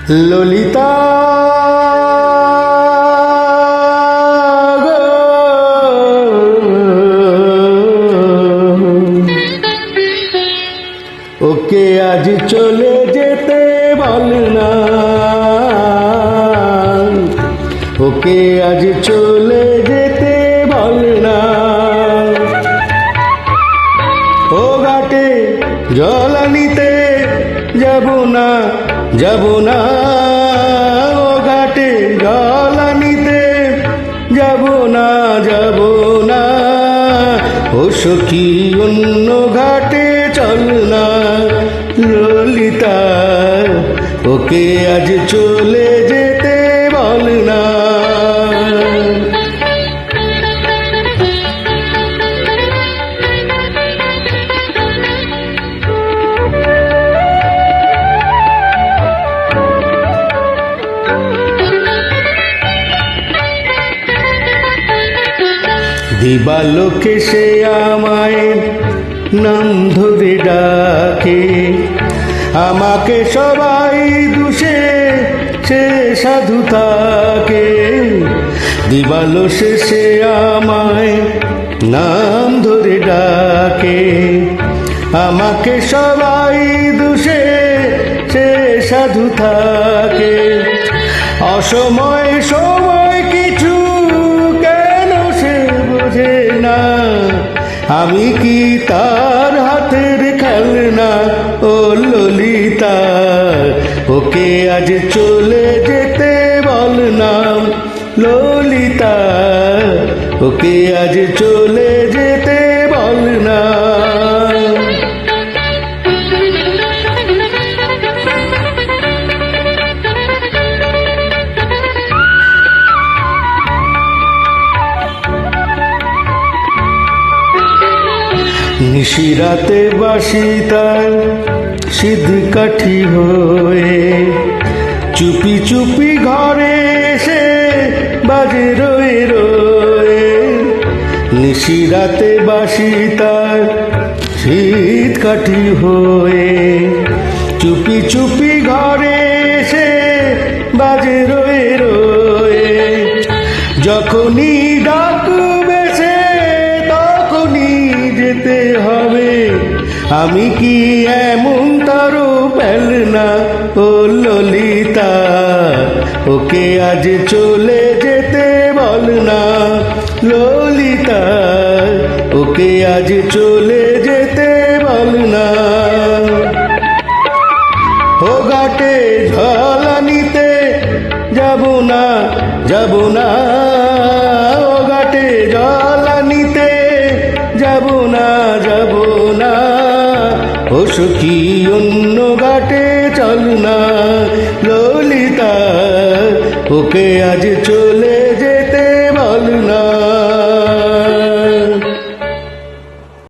ললিতা ওকে আজ চলে যেতে বল না, ওকে আজ চলে যেতে বল না। ও ঘাটে জল আনিতে যাব না, যাব না। ও ঘাটে জল আনিতে যাব না, যাব না। ও সখী অন্য ঘাটে চল না। ললিতা ওকে আজ চলে যেতে বল না। দিবালোকে সে আমায় নাম ধরে ডাকে, আমাকে সবাই দুষে সে সাধু থাকে। দিবালো সে আমায় নাম ধরে ডাকে, আমাকে সবাই দুষে সে সাধু থাকে। অসময় সময় কিছু কেন সে বোঝে না, আমি কি তার হাতের খেলনা। ও ললিতা ওকে আজ চলে যেতে বল না। ললিতা ওকে আজ চলে যেতে বল না। নিশিরাতে বাসি তার সিদ্ধ কাঠি হয়ে, চুপি চুপি ঘরে এসে বাজে রয়ে রয়ে। নিশিরাতে বাসি তার সিদ্ধ কাঠি হয়ে, চুপি চুপি ঘরে এসে বাজে রয়ে রয়ে। যখনই ডাকবে সে তখনই যেতে হবে, আমি কি এমন তারও পেল না। ও ললিতা ওকে আজ চলে যেতে বল না। ললিতা ওকে আজ চলে যেতে বল না। ও ঘাটে জল আনিতে যাব না, যাব না। ও ঘাটে জল আনিতে যাব না, যাব না। ও সখী অন্য ঘাটে চল না। ললিতা ওকে আজ চলে